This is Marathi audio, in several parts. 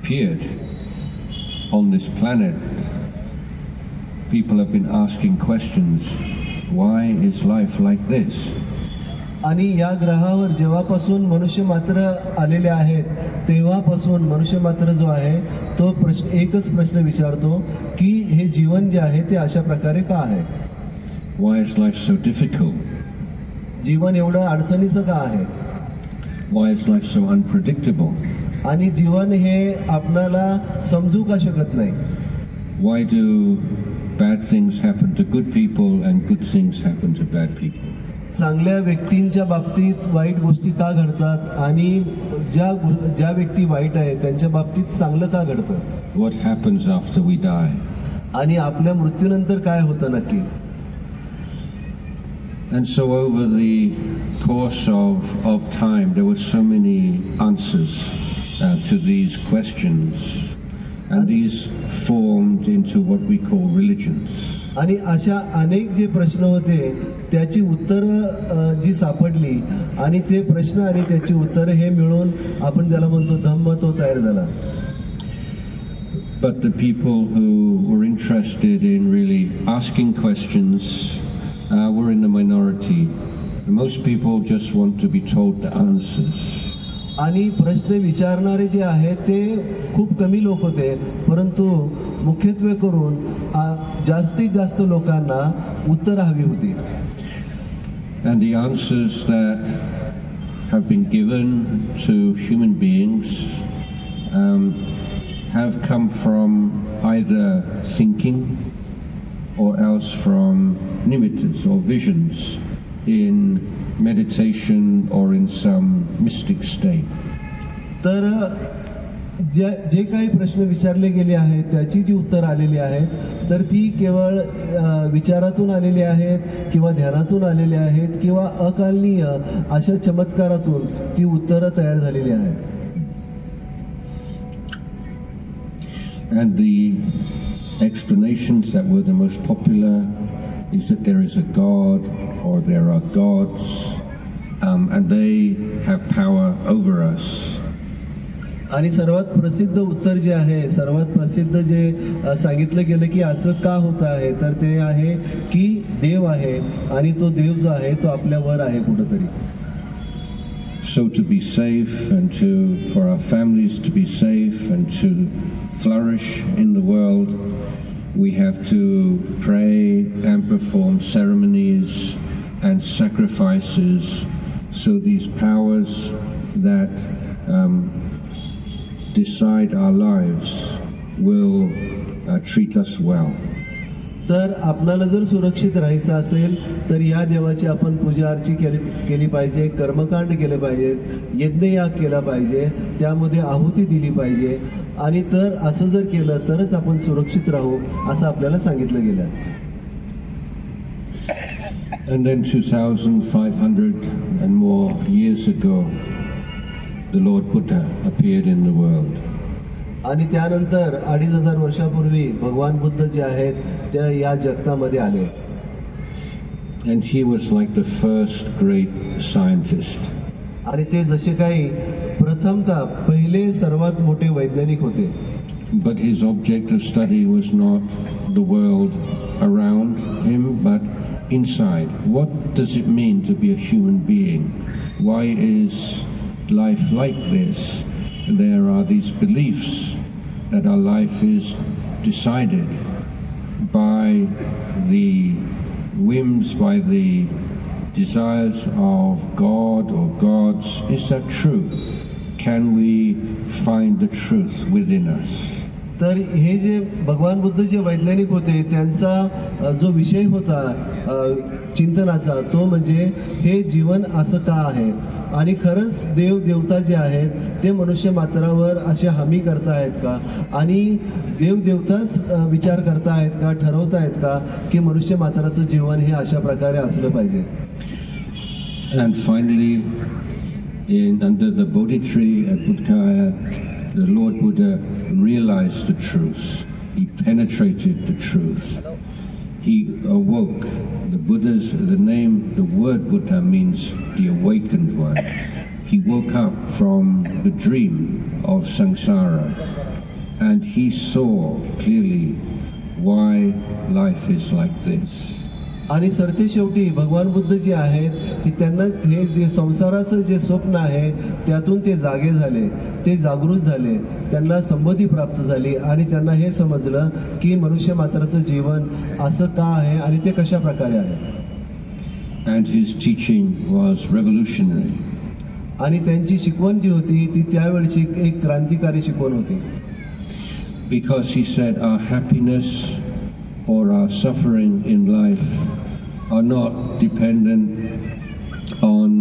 appeared on this planet, people have been asking questions. Why is life like this? आणि या ग्रहावर जेव्हापासून मनुष्य मात्र आलेले आहेत तेव्हापासून मनुष्य मात्र जो आहे तो एकच प्रश्न विचारतो की हे जीवन जे आहे ते अशा प्रकारे का आहे? Why is life so difficult? जीवन एवढं अडचणीचं का आहे? Why is life so unpredictable? आणि जीवन हे आपल्याला समजू का शकत नाही? Why do bad things happen to good people and good things happen to bad people? चांगल्या व्यक्तींच्या बाबतीत वाईट गोष्टी का घडतात आणि ज्या व्यक्ती वाईट आहेत त्यांच्या बाबतीत चांगलं का घडतं? What happens after we die? आणि आपल्या मृत्यूनंतर काय होतं नक्की? And so over the course of time there were so many answers to these questions, and these formed into what we call religions. आणि अशा अनेक जे प्रश्न होते त्याची उत्तरं जी सापडली आणि ते प्रश्न आणि त्याची उत्तरं हे मिळून आपण ज्याला म्हणतो धम्म तो तयार झाला. But the people who were interested in really asking questions were in the minority. Most people just want to be told the answers. आणि प्रश्न विचारणारे जे आहेत ते खूप कमी लोक होते, परंतु मुख्यत्वे करून जास्तीत जास्त लोकांना उत्तर हवी होती. And the answers that have been given to human beings have come from either thinking or else from nimittas or visions in meditation or in some mystic state. तर जे काही प्रश्न विचारले गेले आहेत त्याची जी उत्तर आलेली आहेत तर ती केवळ विचारातून आलेली आहेत किंवा ध्यानातून आलेली आहेत किंवा अकालनीय अशा चमत्कारातून ती उत्तरं तयार झालेली आहेत. And the explanations that were the most popular is that there is a God or there are gods, and they have power over us. आणि सर्वात प्रसिद्ध उत्तर जे आहे, सर्वात प्रसिद्ध जे सांगितलं गेलं की असं का होत आहे तर ते आहे की देव आहे आणि तो देव जो आहे तो आपल्यावर आहे कुठेतरी. So to be safe and for our families to be safe and to flourish in the world, we have to pray and perform ceremonies and sacrifices so these powers that decide our lives will treat us well. तर आपल्याला जर सुरक्षित राहायचं असेल तर या देवाची आपण पूजा अर्ची केली पाहिजे, कर्मकांड केले पाहिजेत, यज्ञयाग केला पाहिजे, त्यामध्ये आहुती दिली पाहिजे आणि तर असं जर केलं तरच आपण सुरक्षित राहू असं आपल्याला सांगितलं गेलं. And then 2,500 and more years ago, the Lord Buddha appeared in the world. आणि त्यानंतर 2500 वर्षापूर्वी भगवान बुद्ध जे आहेत त्या या जगतामध्ये आले. And he was like the first great scientist. आणि ते जसे काही प्रथमतः पहिले सर्वात मोठे वैज्ञानिक होते. But his object of study was not the world around him, but inside. What does it mean to be a human being? Why is life like this? There are these beliefs that our life is decided by the whims, by the desires of God or gods. Is that true? Can we find the truth within us? तर हे जे भगवान बुद्ध जे वैज्ञानिक होते त्यांचा जो विषय होता चिंतनाचा तो म्हणजे हे जीवन असं का आहे आणि खरंच देव देवता जे आहेत ते मनुष्य मात्रावर असे हमी करतायत का आणि देव देवताच विचार करतायत का, ठरवतायत का की मनुष्य मात्राचं जीवन हे अशा प्रकारे असलं पाहिजे. And finally, under the Bodhi tree at Bodh Gaya, the Lord Buddha realized the truth. He penetrated the truth. He awoke. The word Buddha means the awakened one. He woke up from the dream of samsara and he saw clearly why life is like this. आणि सरतेशेवटी भगवान बुद्ध जे आहेत की त्यांना हे जे संसाराचं जे स्वप्न आहे त्यातून ते जागे झाले, ते जागृत झाले, त्यांना संबोधी प्राप्त झाली आणि त्यांना हे समजलं की मनुष्य मात्राचं जीवन असं का आहे आणि ते कशा प्रकारे आहे. And his teaching was revolutionary. आणि त्यांची शिकवण जी होती ती त्यावेळची एक क्रांतिकारी शिकवण होती. Because he said our happiness or our suffering in life are not dependent on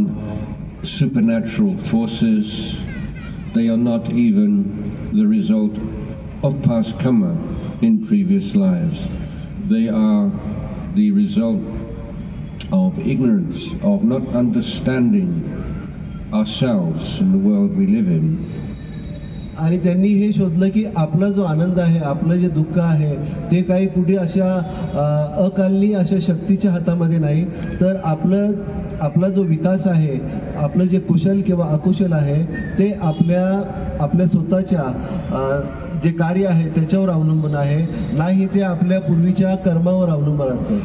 supernatural forces. They are not even the result of past karma in previous lives. They are the result of ignorance, of not understanding ourselves in the world we live in. आणि त्यांनी हे शोधलं की आपला जो आनंद आहे, आपलं जे दुःख आहे ते काही कुठे अशा अकालनी अशा शक्तीच्या हातामध्ये नाही, तर आपला जो विकास आहे, आपलं जे कुशल किंवा अकुशल आहे ते आपल्या स्वतःच्या जे कार्य आहे त्याच्यावर अवलंबून आहे, नाही ते आपल्या पूर्वीच्या कर्मावर अवलंबून असतं.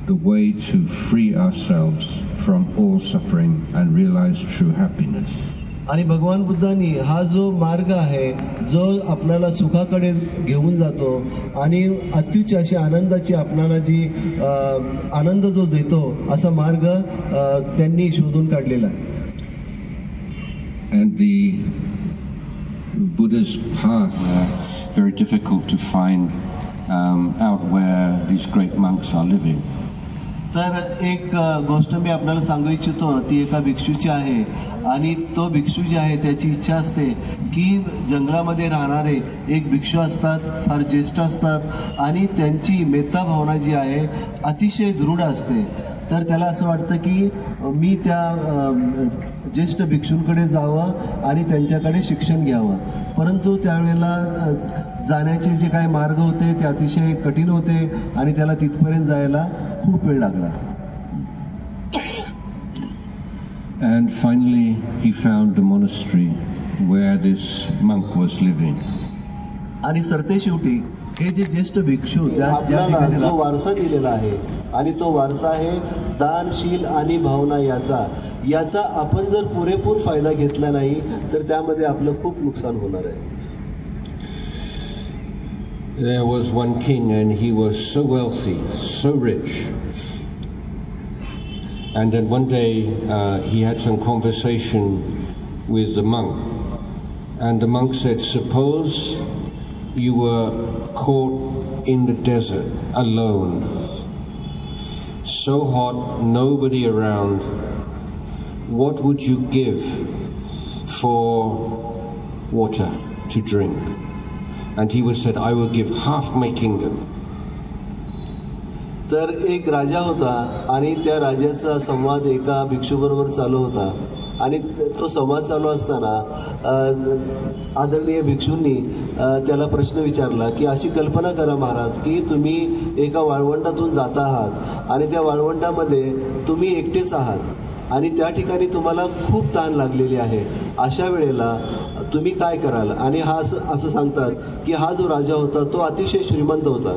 The way to free ourselves from all suffering and realize true happiness. आणि भगवान बुद्धांनी हा जो मार्ग आहे जो आपल्याला सुखाकडे घेऊन जातो आणि अत्युच्च अशी आनंदाची आपल्याला जी आनंद जो देतो असा मार्ग त्यांनी शोधून काढलेला आहे. And the Buddha's path very difficult to find out where these great monks are living. तर एक गोष्ट मी आपल्याला सांगू इच्छितो, ती एका भिक्षूची आहे आणि तो भिक्षू जे आहे त्याची इच्छा असते की जंगलामध्ये राहणारे एक भिक्षू असतात, फार ज्येष्ठ असतात आणि त्यांची मेत्ता भावना जी आहे अतिशय दृढ असते. तर त्याला असं वाटतं की मी त्या ज्येष्ठ भिक्षूंकडे जावं आणि त्यांच्याकडे शिक्षण घ्यावं, परंतु त्यावेळेला जाण्याचे जे काही मार्ग होते ते अतिशय कठीण होते आणि त्याला तिथपर्यंत जायला खूप वेळ लागला. And finally he found the monastery where this monk was living. आणि सरते शेवटी हे जे ज्येष्ठ भिक्षू आपल्याला जो वारसा दिलेला आहे आणि तो वारसा आहे दानशील आणि भावना याचा आपण जर पुरेपूर फायदा घेतला नाही तर त्यामध्ये आपलं खूप नुकसान होणार आहे. There was one king and he was so wealthy, so rich. And then one day he had some conversation with the monk. And the monk said, suppose you were caught in the desert alone. So hot, nobody around. What would you give for water to drink? And he was said, I will give half my kingdom. तर एक राजा होता आणि त्या राजाचा संवाद एका भिक्षूबरोबर चालू होता आणि तो संवाद चालू असताना आदरणीय भिक्षूंनी त्याला प्रश्न विचारला की अशी कल्पना करा महाराज की तुम्ही एका वाळवंटातून जात आहात आणि त्या वाळवंटामध्ये तुम्ही एकटेच आहात आणि त्या ठिकाणी तुम्हाला खूप तहान लागलेली आहे. अशा वेळेला तुम्ही काय कराल? आणि हा असं सांगतात की हा जो राजा होता तो अतिशय श्रीमंत होता.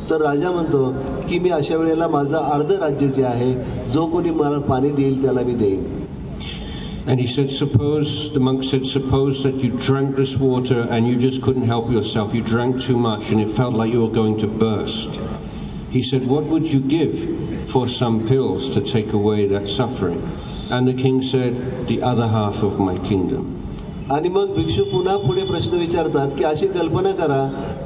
तर राजा म्हणतो की मी अशा वेळेला माझं अर्ध राज्य जे आहे जो कोणी मला पाणी देईल त्याला मी देईन. And he said, the monk said, suppose that you drank this water and you just couldn't help yourself. You drank too much and it felt like you were going to burst. He said, what would you give for some pills to take away that suffering? And the king said, the other half of my kingdom. आणि मग भिक्षू पुन्हा पुढे प्रश्न विचारतात की अशी कल्पना करा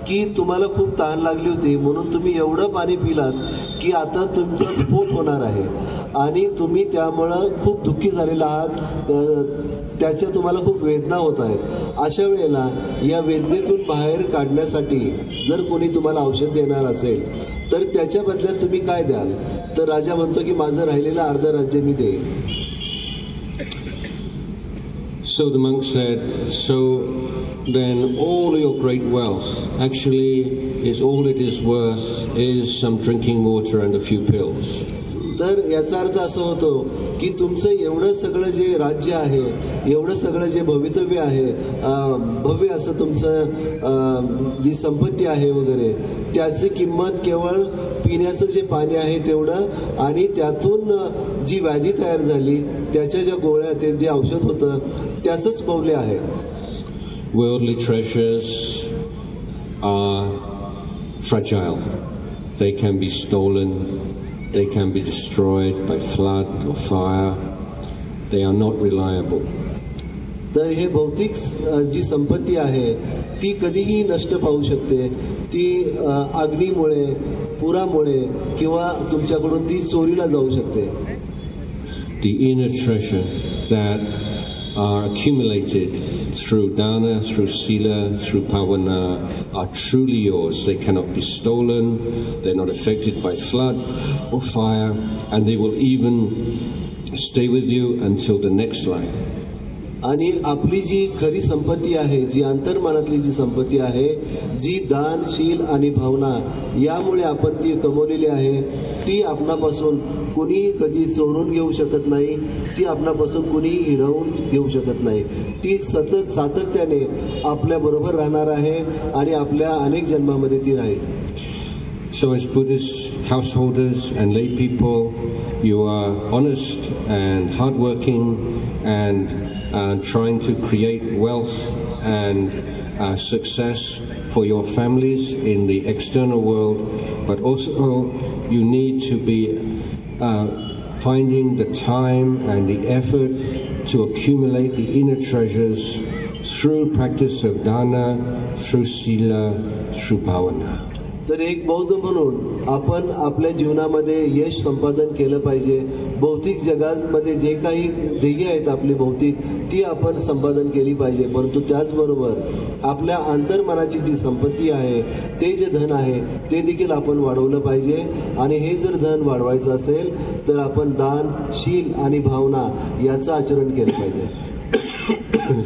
की तुम्हाला खूप तहान लागली होती म्हणून तुम्ही एवढं पाणी पिलात की आता तुमचा स्फोट होणार आहे आणि तुम्ही त्यामुळं खूप दुःखी झालेला आहात, त्याच्या तुम्हाला खूप वेदना होत आहेत. अशा वेळेला या वेदनेतून बाहेर काढण्यासाठी जर कोणी तुम्हाला औषध देणार असेल तर त्याच्या बदल्यात तुम्ही काय द्याल? तर राजा म्हणतो की माझं राहिलेलं अर्ध राज्य मी देईन. So the monk said, so then all your great wealth actually is all it is worth is some drinking water and a few pills. तर याचा अर्थ असं होतो की तुमचं एवढं सगळं जे राज्य आहे, एवढं सगळं जे भवितव्य आहे, भव्य असं तुमचं जी संपत्ती आहे वगैरे, त्याची किंमत केवळ पिण्याचं जे पाणी आहे तेवढं आणि त्यातून जी व्याधी तयार झाली त्याच्या ज्या गोळ्या, ते जे औषध होतं त्याचंच मौल्य आहे. Worldly treasures are fragile. They can be stolen, they can be destroyed by flood or fire. They are not reliable. तर हे भौतिक जी संपत्ती आहे ती कधीही नष्ट पावू शकते. ती अग्नीमुळे, पुरामुळे किंवा तुमच्याकडून ती चोरीला जाऊ शकते. The inner treasure that are accumulated through dana, through sila, through pavana are truly yours. They cannot be stolen, they're not affected by flood or fire, and they will even stay with you until the next life. आणि आपली जी खरी संपत्ती आहे, जी अंतर्मनातली जी संपत्ती आहे, जी दान, शील आणि भावना यामुळे आपण ती कमवलेली आहे, ती आपणापासून कुणीही कधी चोरून घेऊ शकत नाही. ती आपणापासून कुणीही हिरावून घेऊ शकत नाही. ती सतत सातत्याने आपल्याबरोबर राहणार आहे आणि आपल्या अनेक जन्मामध्ये ती राहील. So as Buddhist householders and lay people, you are honest and hardworking and trying to create wealth and success for your families in the external world, but also you need to be finding the time and the effort to accumulate the inner treasures through practice of dana, through sila, through bhavana. तर एक बौद्ध म्हणून आपण आपल्या जीवनामध्ये यश संपादन केलं पाहिजे. भौतिक जगामध्ये जे काही ध्येय आहेत आपली भौतिक, ती आपण संपादन केली पाहिजे. परंतु त्याचबरोबर आपल्या अंतर्मनाची जी संपत्ती आहे, ते जे धन आहे ते देखील आपण वाढवलं पाहिजे. आणि हे जर धन वाढवायचं असेल तर आपण दान, शील आणि भावना याचं आचरण केलं पाहिजे.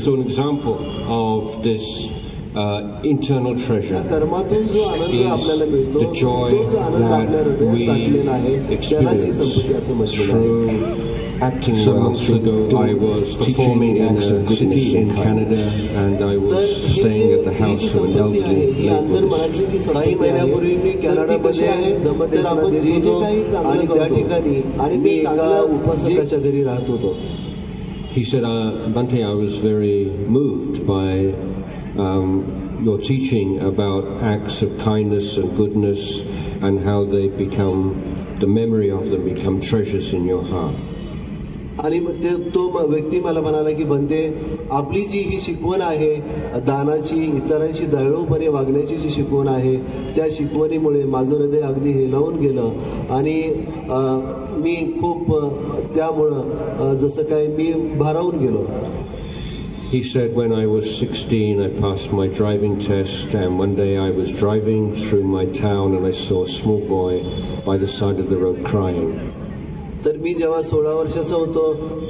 So an example of this internal treasure is the joy that we experience through acting well. Months ago, I was performing in a city in Canada, and I was staying at the house of an elderly late. He said, Bhante, I was very moved by your teaching about acts of kindness and goodness and how they become, the memory of them become treasures in your heart. आणि तो व्यक्ती मला म्हणाला की बनते, आपली जी ही शिकवण आहे दानाची, इतरांशी दयाळूपणे वागण्याची जी शिकवण आहे, त्या शिकवणीमुळे माझं हृदय अगदी हेलावून गेलं आणि मी खूप त्यामुळं जसं काय मी भारावून गेलो. He said, when I was 16, I passed my driving test, and one day I was driving through my town and I saw a small boy by the side of the road crying. तर मी जेव्हा 16 वर्षाचा होतो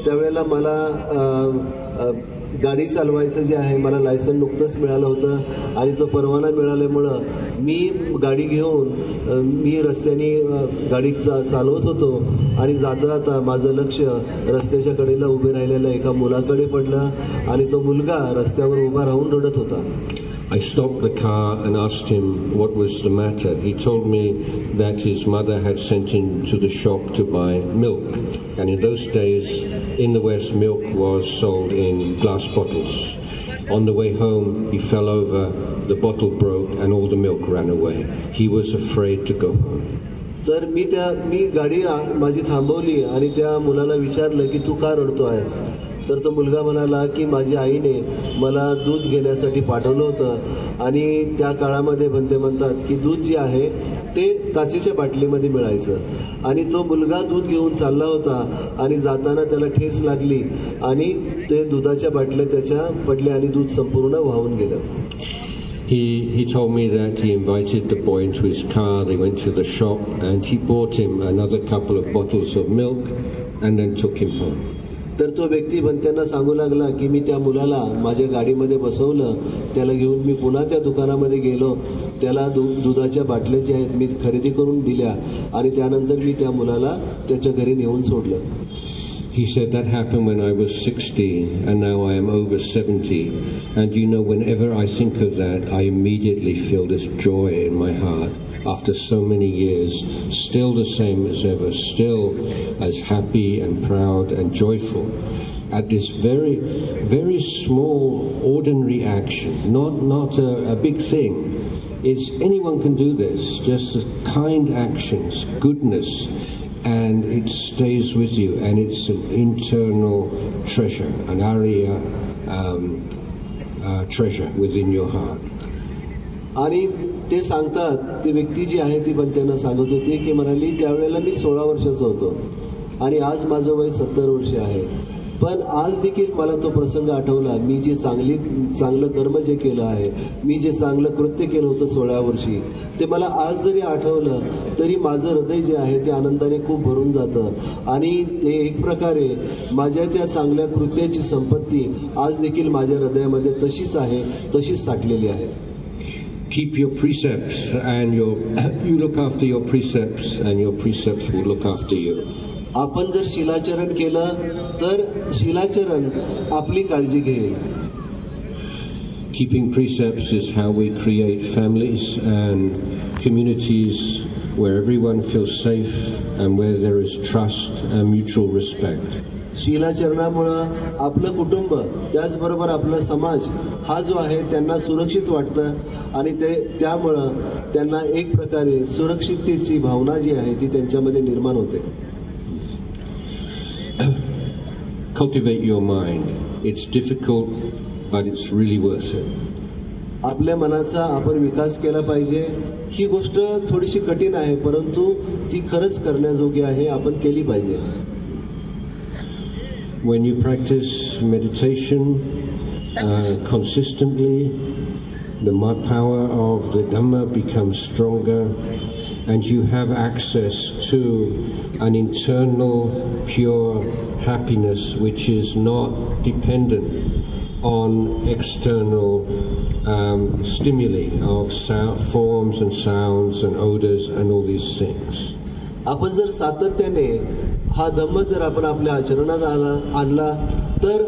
त्यावेळेला मला गाडी चालवायचं जे आहे, मला लायसन नुकतंच मिळालं होतं आणि तो परवाना मिळाल्यामुळं मी गाडी घेऊन मी रस्त्याने गाडी चालवत होतो आणि जाता जाता माझं लक्ष रस्त्याच्या कडेला उभे राहिलेल्या एका मुलाकडे पडलं आणि तो मुलगा रस्त्यावर उभा राहून रडत होता. I stopped the car and asked him what was the matter. He told me that his mother had sent him to the shop to buy milk. And in those days, in the West, milk was sold in glass bottles. On the way home, he fell over, the bottle broke, and all the milk ran away. He was afraid to go home. तर मी गाडी माझी थांबवली आणि त्या मुलाला विचारलं की तू का रडतो आहेस. तर तो मुलगा म्हणाला की माझी आईने मला दूध घेण्यासाठी पाठवलं होतं आणि त्या काळामध्ये बनते म्हणतात की दूध जे आहे ते काचेच्या बाटलीमध्ये मिळायचं आणि तो मुलगा दूध घेऊन चालला होता आणि जाताना त्याला ठेस लागली आणि ते दुधाच्या बाटल्या त्याच्या पडल्या आणि दूध संपूर्ण वाहून गेलं. He told me that he invited the boy into his car. They went to the shop and he bought him another couple of bottles of milk and then took him home. तर तो व्यक्ती त्यांना सांगू लागला की मी त्या मुलाला माझ्या गाडीमध्ये बसवलं, त्याला घेऊन मी पुन्हा त्या दुकानामध्ये गेलो, त्याला दुधाच्या बाटल्या ज्या आहेत मी खरेदी करून दिल्या आणि त्यानंतर मी त्या मुलाला त्याच्या घरी नेऊन सोडलं. He said that happened when I was 60 and now I am over 70. And you know, whenever I think of that, I immediately feel this joy in my heart after so many years, still the same as ever, still as happy and proud and joyful at this very, very small, ordinary action, not a big thing. It's anyone can do this, just the kind actions, goodness, and it stays with you, and it's an internal treasure, an area treasure within your heart. आणि ते सांगतात, ती व्यक्ती जी आहे ती पण त्यांना सांगत होती की म्हणाली त्यावेळेला मी 16 वर्षाचा होतो आणि आज माझं वय 70 वर्ष आहे, पण आज देखील मला तो प्रसंग आठवला. मी जे चांगलं कर्म जे केलं आहे, मी जे चांगलं कृत्य केलं होतं 16 वर्षी, ते मला आज जरी आठवलं तरी माझं हृदय जे आहे ते आनंदाने खूप भरून जातं आणि ते एक प्रकारे माझ्या त्या चांगल्या कृत्याची संपत्ती आज देखील माझ्या हृदयामध्ये तशीच आहे, तशीच साठलेली आहे. Keep your precepts and you look after your precepts and your precepts will look after you. आपण जर शिलाचरण केलं तर शिलाचरण आपली काळजी घेईल. Keeping precepts is how we create families and communities where everyone feels safe and where there is trust and mutual respect. शिलाचरणामुळं आपलं कुटुंब त्याचबरोबर आपला समाज हा जो आहे त्यांना सुरक्षित वाटतं आणि त्यामुळं त्यांना एक प्रकारे सुरक्षिततेची भावना जी आहे ती त्यांच्यामध्ये निर्माण होते. Cultivate your mind. It's difficult, but it's really worth it. आपल्या मनाचा आपण विकास केला पाहिजे. ही गोष्ट थोडीशी कठीण आहे, परंतु ती खरंच करण्याजोगी आहे, आपण केली पाहिजे. When you practice meditation consistently, the power of the Dhamma becomes stronger and you have access to an internal pure happiness which is not dependent on external stimuli of forms and sounds and odors and all these things. आपण जर सातत्याने हा धम्म जर आपण आपल्या आचरणात आणला तर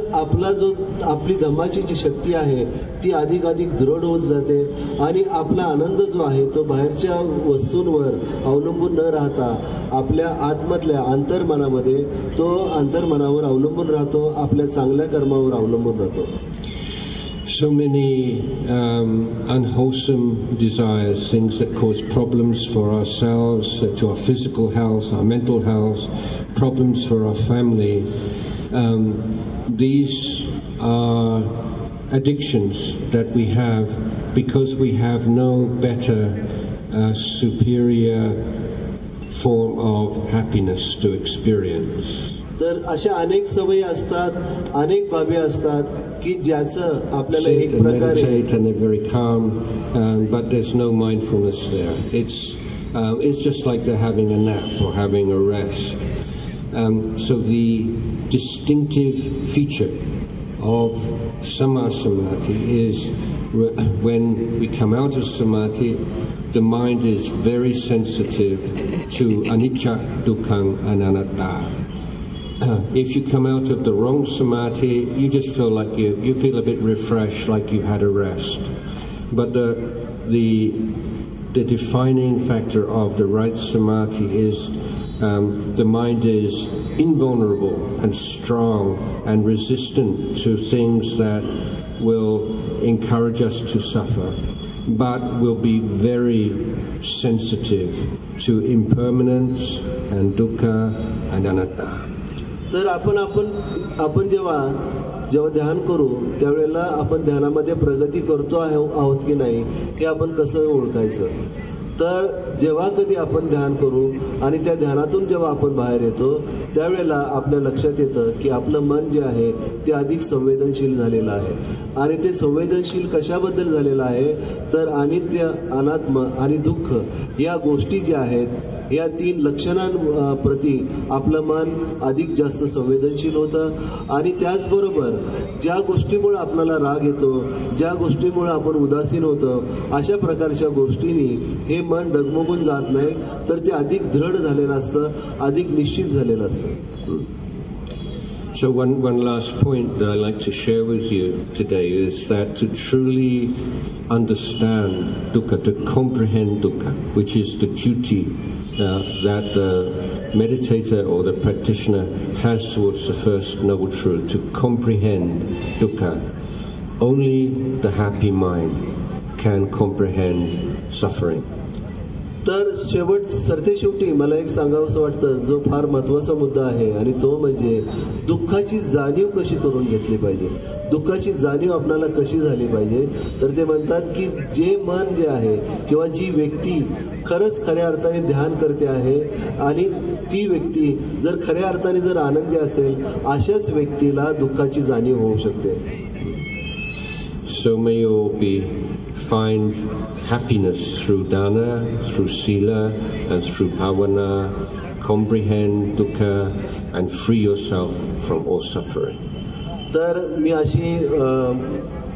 आपली धम्माची जी शक्ती आहे ती अधिकाधिक दृढ होत जाते आणि आपला आनंद जो आहे तो बाहेरच्या वस्तूंवर अवलंबून न राहता आपल्या आत्मतल्या अंतर्मनामध्ये तो अंतर्मनावर अवलंबून राहतो, आपल्या चांगल्या कर्मावर अवलंबून राहतो. So many unwholesome desires, things that cause problems for ourselves, to our physical health, our mental health, problems for our family. These are addictions that we have because we have no better, superior form of happiness to experience. तर अशा अनेक सवयी असतात, अनेक बाबी असतात की ज्याचं आपल्याला एक प्रकारे meditate and they're very calm, but there's no mindfulness there. It's just like they're having a nap or having a rest. So the distinctive feature of Sammasamadhi is when we come out of Samadhi, the mind is very sensitive to anicca, dukkha and anatta. If you come out of the wrong samadhi, you just feel like you feel a bit refreshed, like you had a rest. But the defining factor of the right samadhi is the mind is invulnerable and strong and resistant to things that will encourage us to suffer, but will be very sensitive to impermanence and dukkha and anatta. तर आपण जेव्हा ध्यान करू त्यावेळेला आपण ध्यानामध्ये प्रगती करतो आहोत की नाही हे आपण कसं ओळखायचं. तर जेव्हा कधी आपण ध्यान करू आणि त्या ध्यानातून जेव्हा आपण बाहेर येतो त्यावेळेला आपल्या लक्षात येतं की आपलं मन जे आहे ते अधिक संवेदनशील झालेलं आहे. आणि ते संवेदनशील कशाबद्दल झालेलं आहे तर अनित्य, अनात्म आणि दुःख या गोष्टी ज्या आहेत या 3 लक्षणांप्रती आपलं मन अधिक जास्त संवेदनशील होतं. आणि त्याचबरोबर ज्या गोष्टीमुळे आपल्याला राग येतो, ज्या गोष्टीमुळे आपण उदासीन होतो, अशा प्रकारच्या गोष्टींनी हे मन डगमगून जात नाही, तर ते अधिक दृढ झालेलं असतं, अधिक निश्चित झालेलं असतं. So one last point that I'd like to share with you today is that to truly understand dukkha, to comprehend dukkha, which is the duty that the meditator or the practitioner has towards the first noble truth, to comprehend dukkha, only the happy mind can comprehend suffering. तर सरतेशेवटी मला एक सांगावंसं वाटतं, जो फार महत्त्वाचा मुद्दा आहे, आणि तो म्हणजे दुःखाची जाणीव कशी करून घेतली पाहिजे, दुःखाची जाणीव आपल्याला कशी झाली पाहिजे. तर ते म्हणतात की जे मन जे आहे किंवा जी व्यक्ती खरंच खऱ्या अर्थाने ध्यान करते आहे आणि ती व्यक्ती जर खऱ्या अर्थाने जर आनंदी असेल, अशाच व्यक्तीला दुःखाची जाणीव होऊ शकते. So may you all find happiness through dana, through sila, and through bhavana, comprehend dukkha, and free yourself from all suffering. तर मी अशी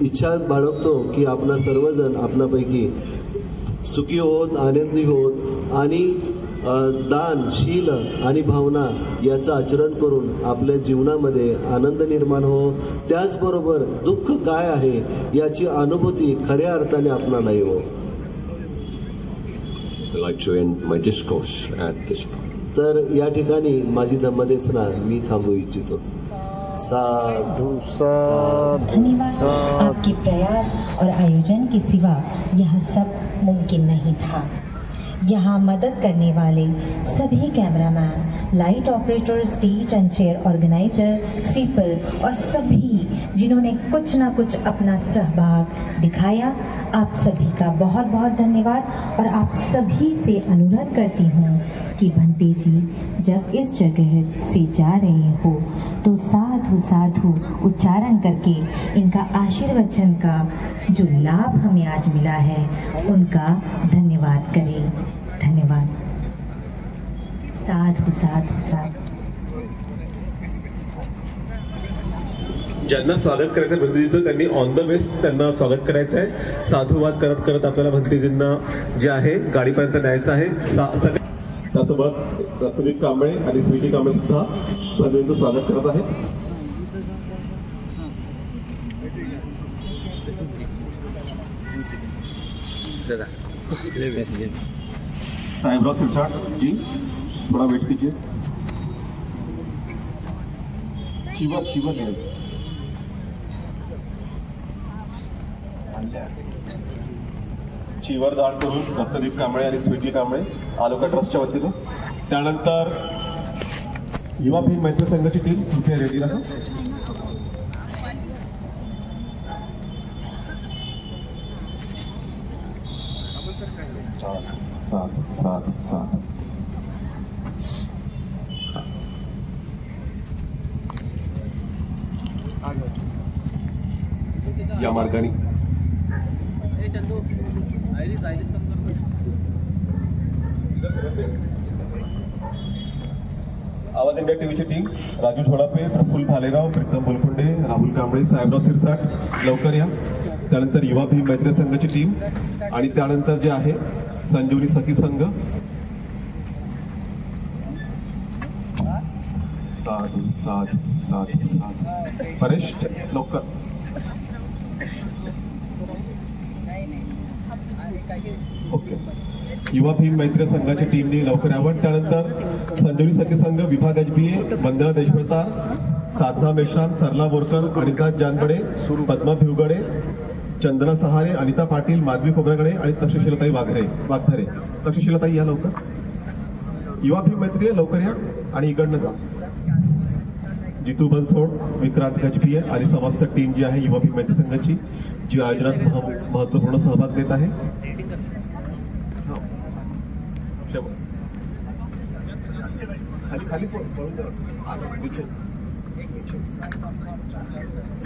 इच्छा बाळगतो की आपणा सर्वजण आपणापैकी सुखी होत, आनंदी होत आणि दान, शील आणि भावना याचं आचरण करून आपल्या जीवनामध्ये आनंद निर्माण हो. त्याचबरोबर दुःख काय आहे याची अनुभूती खऱ्या अर्थाने आपणाला येवो. I'd like to end my discourse at this point. तर या ठिकाणी माझी धम्मदेशना मी थांबवू इच्छितो. साधु साधु. धन्यवाद. आपके प्रयास और आयोजन के सिवा यह सब मुमकिन नहीं था. यहाँ मदद करने वाले सभी cameraman, light operator, stage end chair organiser, sweeper और सभी जिन्होंने कुछ ना कुछ अपना सहभाग दिखाया, आप सभी का बहुत बहुत धन्यवाद. और आप सभी से अनुरोध करती हूँ कि भंते जी जब इस जगह से जा रहे हो तो साधु साधु उच्चारण करके इनका आशीर्वचन का जो लाभ हमें आज मिला है उनका धन्यवाद करें. धन्यवाद. साधु साधु साधु. ज्यांना स्वागत करायचं आहे भंतेजीचं, त्यांनी ऑन द वेस्ट त्यांना स्वागत करायचं आहे. साधुवाद करत करत आपल्याला भंतेजींना जे आहे गाडीपर्यंत न्यायचं आहे. त्यासोबत रत्नदीप कांबळे आणि स्वीटी कांबळे सुद्धा भंतेजींचं स्वागत करत आहेत. साहेबराव सिरसाट जी थोड़ा वेट कीजिए. चिवर चिवर दान करून रत्नदीप कांबळे आणि स्वीटी कांबळे आलोका ट्रस्टच्या वतीने. त्यानंतर युवा भीम मैत्री संघाची टीम इथे रेडी राहा. साथ या मार्गाने आवाज इंडिया टीव्हीची टीम राजू झोडापे, प्रफुल्ल भालेराव, प्रीतम बोलकुंडे, राहुल कांबळे, साहेबराव सिरसाट लवकर या. त्यानंतर युवा भीम मैत्री संघाची टीम आणि त्यानंतर जे आहे संजीवनी सखी संघ. साधू साधू साधू साधू. परेश लवकर. ओके. युवा भीम मैत्री संघाच्या टीमने लवकर यावं. त्यानंतर संजीवनी सखी संघ, विभाग HBA, वंदना देशभ्रतार, साधना मेश्राम, सरला बोरकर, अनिता जानबडे, पद्मा भिवगडे, चंदना सहारे, अनिता पाटील, माधवी खोबरागडे आणि तक्षशिलाताई वाघधरे. तक्षशिलाताई या लवकर. युवा भीम मैत्री लवकर या आणि इकडनं जा. जितू बनसोड, विक्रांत HBA आणि समस्त टीम जी आहे युवा भीम मैत्री संघाची, जी आयोजनात महत्वपूर्ण सहभाग देत आहे.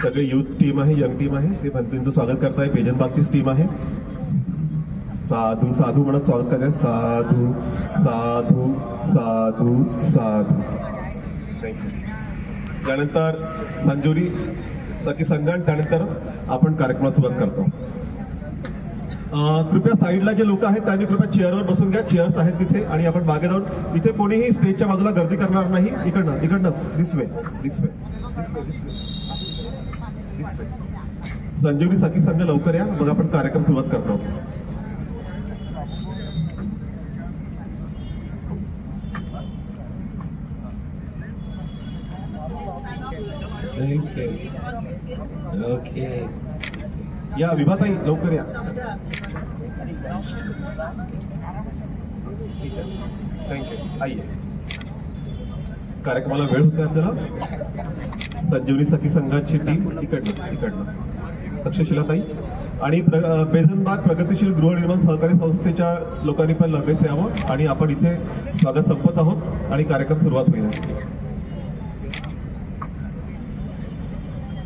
सगळे युथ टीम आहे, यंग टीम आहे, ते भंतेजींचं स्वागत करताय. पेजनबागचीच टीम आहे. साधू साधू म्हणत स्वागत करूया. साधू साधू साधू साधू. थँक्यू. त्यानंतर संजुरी सखी संघ आणि त्यानंतर आपण कार्यक्रमाला सुरुवात करतो. कृपया साईडला जे लोक आहेत त्यांनी कृपया चेअरवर बसून घ्या. चेअर्स आहेत तिथे आणि आपण मागे जाऊन इथे कोणीही स्टेजच्या बाजूला गर्दी करणार नाही. इकडनं दिस वे. संजीवनी सखी संघ लवकर या, मग आपण कार्यक्रम सुरुवात करतो. या विभाताई लवकर या. थँक्यू. आइए. कार्यक्रमाला वेळ होते आपल्याला. संजीवनी सखी संघाची टीम इकडनं तक्षशिलाताई आणि बेझनबाग प्रगतीशील गृहनिर्माण सहकारी संस्थेच्या लोकांनी पण लगेच यावं आणि आपण इथे स्वागत संपत आहोत आणि कार्यक्रम सुरुवात होईल.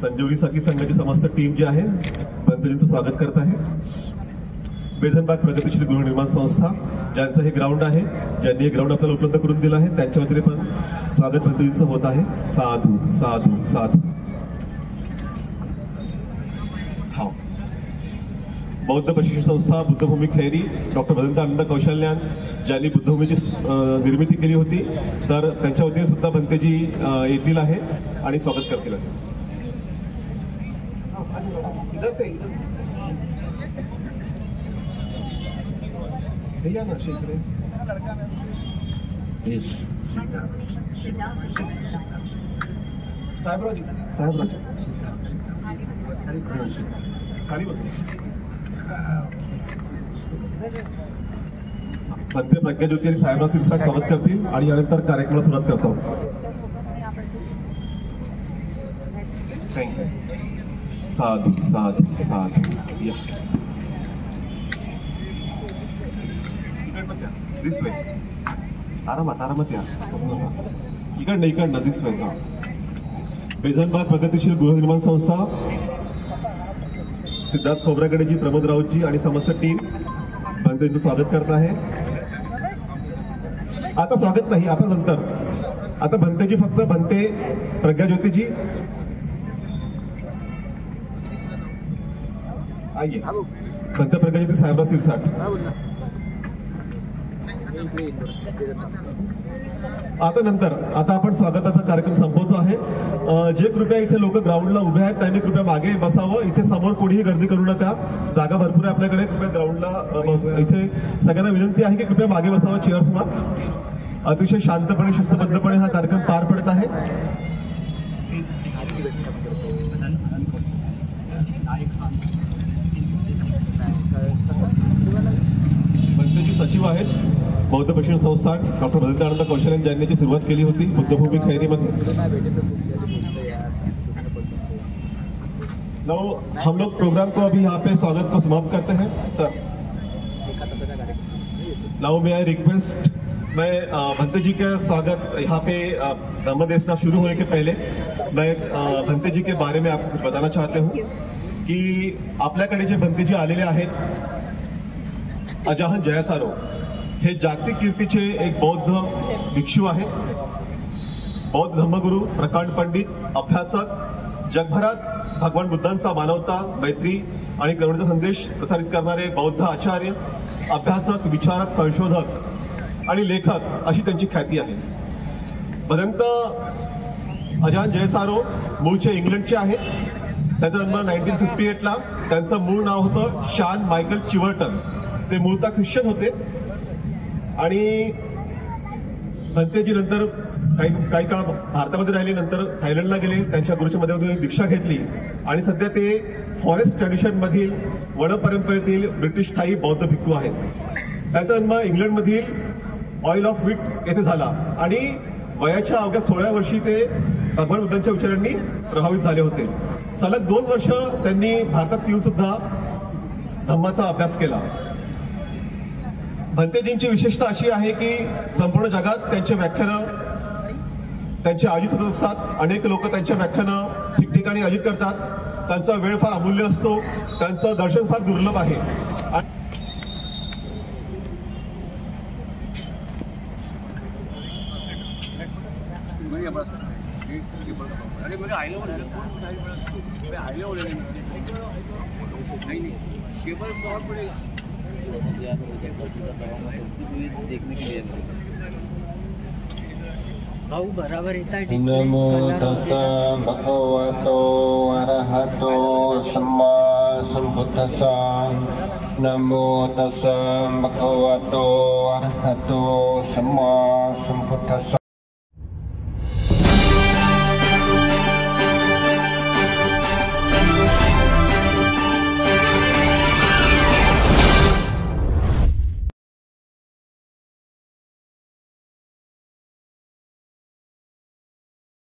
संजीवनी सखी संघाची समस्त टीम जी आहे बंधूंचं स्वागत करत आहे. बेझनबाग प्रगतीशील गृहनिर्माण संस्था ज्यांचं हे ग्राउंड आहे, ज्यांनी हे ग्राउंड आपल्याला उपलब्ध करून दिलं आहे, त्यांच्या वतीने पण स्वागत बंधूंचं होत आहे. साधू साधू साधू. हा बौद्ध प्रशिक्षण संस्था बुद्धभूमी खैरी डॉक्टर भदंत आनंद कौशल्यान ज्यांनी बुद्धभूमीची निर्मिती केली होती, तर त्यांच्या वतीने सुद्धा बंतेजी येतील आहे आणि स्वागत करतील. साहेबराज खाली बस. मध्य प्रज्ञाज्योती आणि साहेबराज सिरसाट स्वागत करतील आणि यानंतर कार्यक्रमाला सुरुवात करतो. थँक्यू. साधू साधू साधू. This way. आरामात या. इकडनं दिस वे. बेझनबाग प्रगतीशील गृहनिर्माण संस्था सिद्धार्थ खोब्रागडेजी, प्रमोद राऊतजी आणि समस्त टीम बंतेचं स्वागत करत आहे. आता स्वागत नाही, आता नंतर. आता बंतेजी फक्त बंते प्रज्ञाज्योतीजी. आइए. बंते प्रज्ञाज्योती साहेबराज सिरसाट. आता नंतर आता आपण स्वागताचा कार्यक्रम संपवतो आहे. जे कृपया इथे लोक ग्राउंडला उभे आहेत त्यांनी कृपया मागे बसावं. इथे समोर कोणीही गर्दी करू नका, जागा भरपूर आहे आपल्याकडे. कृपया ग्राउंडला इथे सगळ्यांना विनंती आहे की कृपया मागे बसावं चेअर्सवर. अतिशय शांतपणे शिस्तबद्धपणे हा कार्यक्रम पार पडत आहे. बंतेजी सचिव आहेत बौद्ध प्रशिक्षण संस्था डॉक्टर भदंत आनंद कौशल्यान ज्यांनी याची सुरुवात केली होती बुद्धभूमी खैरीमध्ये. नाउ हम लोग प्रोग्राम को अभी यहाँ पे स्वागत को समाप्त करते हैं. Sir now may I request, मैं भंते जी के स्वागत यहाँ पे धम्म देशना शुरू होने के पहले मैं भंते जी के बारे में आपको कुछ बताना चाहते हूँ की आपल्याकडे जे भंते जी आलेले आहेत, अजाहन जयसारो हे जागतिक कीर्तीचे एक बौद्ध भिक्षू आहेत. बौद्ध धर्मगुरू, प्रकांड पंडित, अभ्यासक, जगभरात भगवान बुद्धांचा मानवता, मैत्री आणि करुणेचा संदेश प्रसारित करणारे बौद्ध आचार्य, अभ्यासक, विचारक, संशोधक आणि लेखक अशी त्यांची ख्याती आहे. भदंत अजाहन जयसारो मूळचे इंग्लंडचे आहेत. त्यांचा जन्म 1958ला. त्यांचं मूळ नाव होतं शान मायकल चिवर्टन. ते मूळतः ख्रिश्चन होते आणि भंतेजी नंतर काही काळ भारतामध्ये राहिले, नंतर थायलंडला गेले, त्यांच्या गुरुच्या मध्ये दीक्षा घेतली आणि सध्या ते फॉरेस्ट ट्रॅडिशन मधील वन परंपरेतील ब्रिटिश स्थायी बौद्ध भिक्खू आहेत. त्यांचा जन्म इंग्लंडमधील ऑइल ऑफ व्हीट येथे झाला आणि वयाच्या अवघ्या 16व्या वर्षी ते भगवान बुद्धांच्या विचारांनी प्रभावित झाले होते. सलग 2 वर्ष त्यांनी भारतात येऊन सुद्धा धम्माचा अभ्यास केला. भंतेजींची विशेषता अशी आहे की संपूर्ण जगात त्यांचे व्याख्यानं त्यांचे आयोजित होत असतात. अनेक लोक त्यांच्या व्याख्यानं ठिकठिकाणी आयोजित करतात. त्यांचा वेळ फार अमूल्य असतो. त्यांचं दर्शन फार दुर्लभ आहे. नमो तस्सा भगवतो अरहतो सम्मा सम्बुद्धस्सा नमो तस्सा भगवतो अरहतो सम्मा सम्बुद्धस्सा